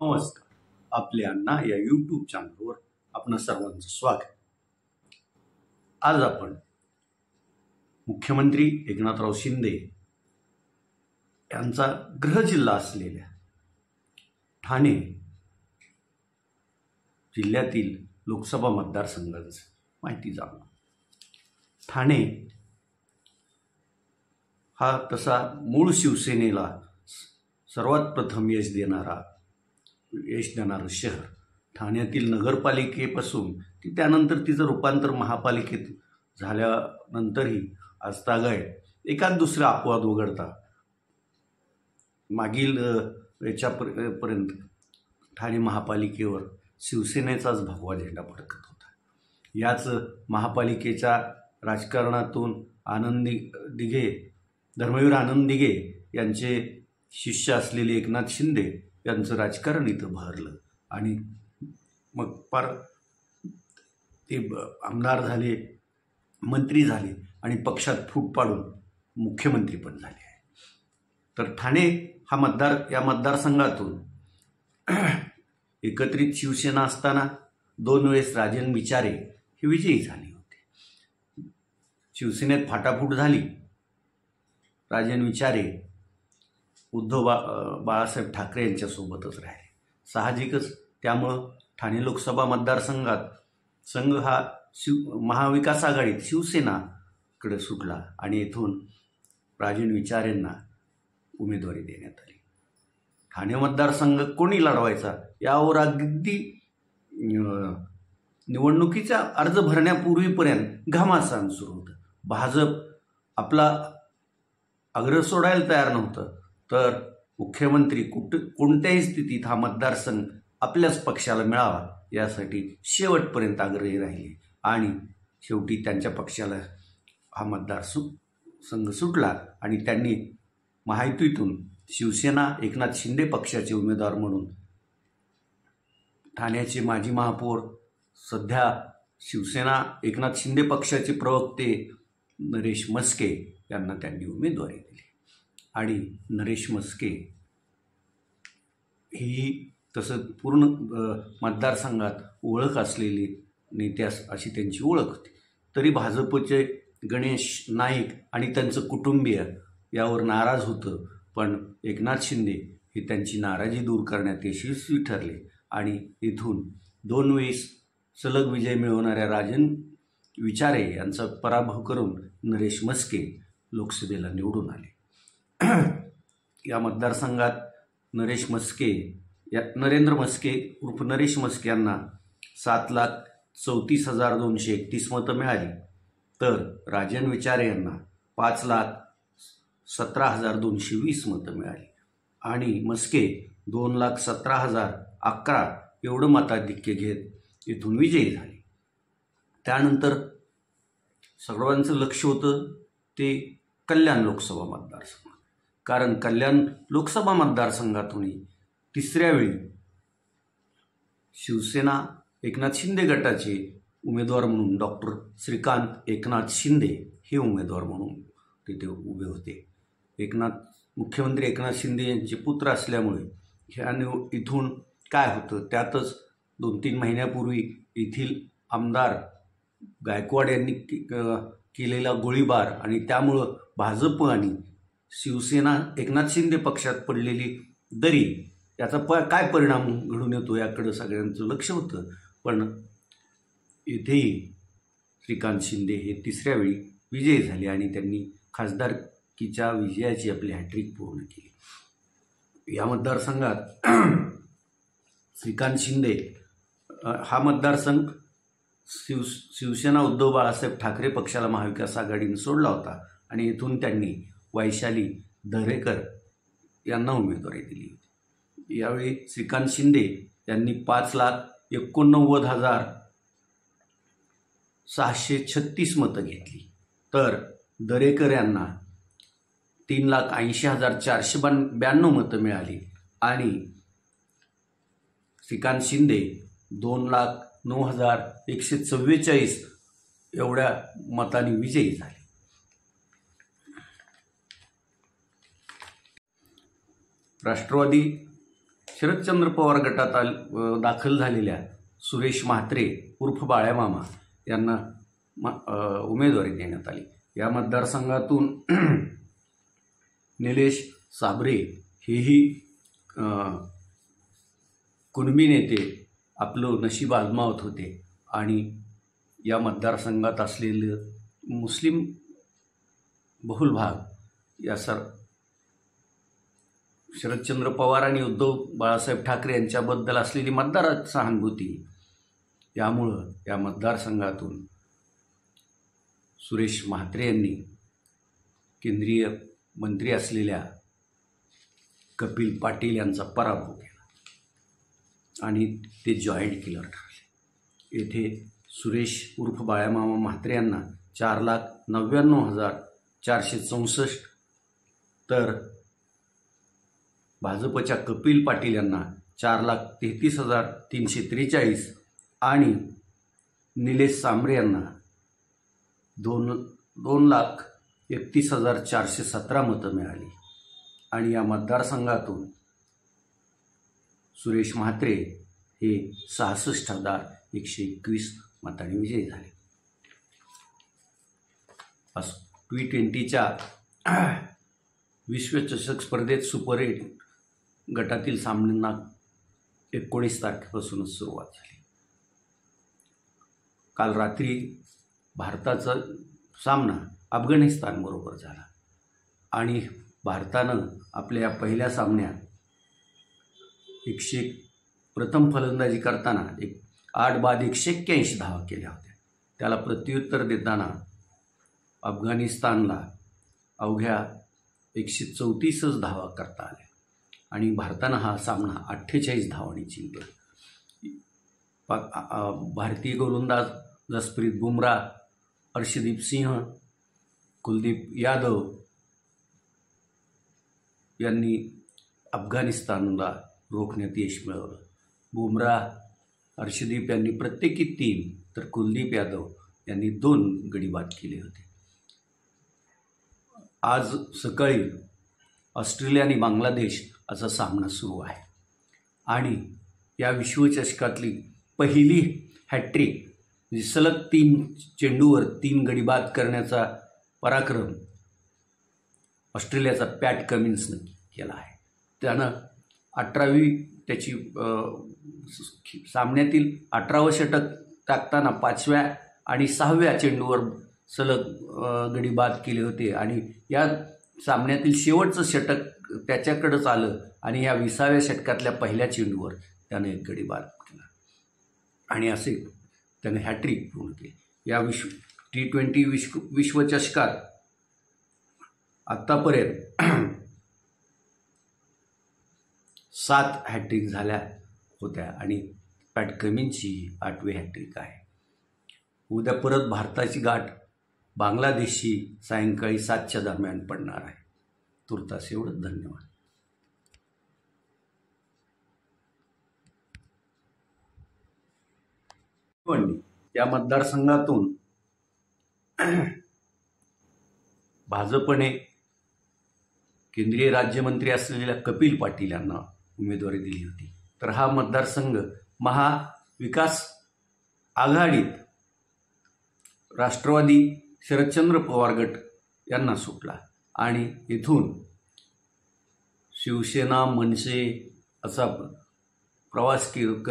नमस्कार. आपल्या अण्णा या यूट्यूब चॅनलवर आपण सर्वांचं स्वागत. आज आपण मुख्यमंत्री एकनाथराव शिंदे यांचा गृहजिल्हा असलेल्या ठाणे जिल्ह्यातील लोकसभा मतदारसंघांची माहिती जाणू. ठाणे हा तसा मूळ शिवसेनेला सर्वात प्रथम यश देणारं शहर. ठाण्यातील नगरपालिकेपासून ती त्यानंतर तिचं रूपांतर महापालिकेत झाल्यानंतरही आजतागायत एकाच दुसरा अपवाद वगळता मागील याच्यापर्यंत ठाणे महापालिकेवर शिवसेनेचाच भगवा झेंडा फडकत होता. याच महापालिकेच्या राजकारणातून धर्मवीर आनंद दिघे यांचे शिष्य असलेले एकनाथ शिंदे यांचं राजकारण इथं बहरलं आणि मग फार ते आमदार झाले, मंत्री झाले आणि पक्षात फूट पाडून मुख्यमंत्री पण झाले आहे. तर ठाणे या मतदारसंघातून एकत्रित शिवसेना असताना 2 वेळेस राजन विचारे हे विजयी झाले होते. शिवसेनेत फाटाफूट झाली. राजन विचारे उद्धव बाळासाहेब ठाकरे यांच्यासोबतच राहिले. साहजिकच त्यामुळं ठाणे लोकसभा संघ हा महाविकास आघाडीत शिवसेनाकडे सुटला आणि येथून राजन विचारेंना उमेदवारी देण्यात आली. ठाणे मतदारसंघ कोणी लढवायचा यावर अगदी निवडणुकीचा अर्ज भरण्यापूर्वीपर्यंत घमासान सुरू होतं. भाजप आपला आग्रह सोडायला तयार नव्हतं, तर मुख्यमंत्री कोणत्याही स्थितीत हा मतदारसंघ आपल्याच पक्षाला मिळावा यासाठी शेवटपर्यंत आग्रही राहिले आणि शेवटी त्यांच्या पक्षाला हा मतदारसंघ सुटला आणि त्यांनी महायुतीतून शिवसेना एकनाथ शिंदे पक्षाचे उमेदवार म्हणून ठाण्याचे माजी महापौर, सध्या शिवसेना एकनाथ शिंदे पक्षाचे प्रवक्ते नरेश म्हस्के यांना त्यांनी उमेदवारी दिली. आणि नरेश म्हस्के ही तसं पूर्ण मतदारसंघात ओळख असलेली नेते अशी त्यांची ओळख होती. तरी भाजपचे गणेश नाईक आणि त्यांचं कुटुंबीय यावर नाराज होतं, पण एकनाथ शिंदे हे त्यांची नाराजी दूर करण्यात यशस्वी ठरले आणि इथून 2 वेळेस सलग विजय मिळवणाऱ्या राजन विचारे यांचा पराभव करून नरेश म्हस्के लोकसभेला निवडून आले. या मतदारसंघात नरेंद्र म्हस्के उर्फ नरेश म्हस्के यांना 7,34,231 मतं मिळाली, तर राजन विचारे यांना 5,17,220 मतं मिळाली आणि म्हस्के 2,17,011 एवढं मताधिक्य घेत इथून विजयी झाले. त्यानंतर सर्वांचं लक्ष होतं ते कल्याण लोकसभा मतदारसंघ. कारण कल्याण लोकसभा मतदारसंघातूनही तिसऱ्या वेळी शिवसेना एकनाथ शिंदे गटाचे उमेदवार म्हणून डॉक्टर श्रीकांत एकनाथ शिंदे हे उमेदवार म्हणून तिथे उभे होते. मुख्यमंत्री एकनाथ शिंदे यांचे पुत्र असल्यामुळे इथून काय होतं त्यातच 2-3 महिन्यापूर्वी येथील आमदार गायकवाड यांनी केलेला गोळीबार आणि त्यामुळं भाजप आणि शिवसेना एकनाथ शिंदे पक्षात पडलेली दरी याचा काय परिणाम घडून येतो याकडं सगळ्यांचं लक्ष होतं. पण इथेही श्रीकांत शिंदे हे तिसऱ्या वेळी विजयी झाले आणि त्यांनी खासदारकीच्या विजयाची आपली हॅट्रिक पूर्ण केली. या मतदारसंघात श्रीकांत शिंदे हा मतदारसंघ शिवसेना उद्धव बाळासाहेब ठाकरे पक्षाला महाविकास आघाडीने सोडला होता आणि इथून त्यांनी वैशाली दरेकर यांना उमेदवारी दिली. यावेळी श्रीकांत शिंदे यांनी 5,89,636 मतं घेतली, तर दरेकर यांना 3,80,492 मतं मिळाली आणि श्रीकांत शिंदे 2,09,144 एवढ्या मतांनी विजयी झाले. राष्ट्रवादी शरदचंद्र पवार गटात दाखल झालेल्या सुरेश म्हात्रे उर्फ बाळ्यामामा यांना उमेदवारी देण्यात आली। या मतदारसंघातून निलेश साबरे हेही कुणबी नेते आपलं नशीब आजमावत होते आणि या मतदारसंघात असलेले मुस्लिम बहुल भाग या शरदचंद्र पवार आणि उद्धव बाळासाहेब ठाकरे यांच्याबद्दल असलेली मतदार सहानुभूती यामुळं या मतदारसंघातून सुरेश म्हात्रे यांनी केंद्रीय मंत्री असलेल्या कपिल पाटील यांचा पराभव केला आणि ते जॉईंट किलर ठरले। येथे सुरेश उर्फ बाळ्यामामा म्हात्रे यांना 4,99,464 तर भाजपच्या कपिल पाटील यांना 4,33,343 आणि निलेश सांबरे यांना 2,31,417 मतं मिळाली आणि या मतदारसंघातून सुरेश म्हात्रे हे 66,121 मतांनी विजयी झाले। T20च्या विश्वचषक स्पर्धेत सुपर 8 गटातील सामन्यांना 19 तारखेपासूनच सुरुवात झाली। काल रात्री भारताचा सामना अफगाणिस्तानबरोबर झाला आणि भारतानं आपल्या या पहिल्या सामन्यात प्रथम फलंदाजी करताना 8 बाद 181 धावा केल्या होत्या। त्याला प्रत्युत्तर देताना अफगाणिस्तानला अवघ्या 134च धावा करता आल्या आणि भारतानं हा सामना 48 धावांनी जिंकला। भारतीय गोलंदाज जसप्रीत बुमराह, अर्शदीप सिंह, कुलदीप यादव यांनी अफगाणिस्तानला रोखण्यात यश मिळवलं। बुमराह, अर्शदीप यांनी प्रत्येकी 3 तर कुलदीप यादव यांनी 2 गडी बाद केले होते। आज सकाळी ऑस्ट्रेलिया आणि बांगलादेश असा सामना सुरू आहे आणि या विश्वचषकातली पहिली हॅट्रिक सलग 3 चेंडूवर 3 गडी बाद करण्याचा पराक्रम ऑस्ट्रेलियाचा पॅट कमिन्सनं केला आहे। त्यानं 18वी त्याची सामन्यातील 18वं षटक टाकताना 5व्या आणि 6व्या चेंडूवर सलग गडी बाद केले होते आणि या सामन्यातील शेवटचं षटक त्याच्याकडेच आलं आणि या 20व्या षटकातल्या पहिल्या चेंडूवर त्याने 1 गडी बाद केला आणि असे त्याने हॅट्रिक पूर्ण केली। या T20 विश्वचषकात आत्तापर्यंत 7 हॅट्रिक झाल्या होत्या आणि पॅट कमिन्सची 8वी हॅट्रिक आहे। उद्या परत भारताची गाठ बांगलादेशशी सायंकाळी 7च्या दरम्यान पडणार आहे। तुर्तास एवढंच, धन्यवाद। या मतदारसंघातून भाजपने केंद्रीय राज्यमंत्री असलेल्या कपिल पाटील यांना उमेदवारी दिली होती, तर हा मतदारसंघ महाविकास आघाडीत राष्ट्रवादी शरदचंद्र पवार गट यांना सुटला आणि इथून शिवसेना मनसे असा प्रवास करत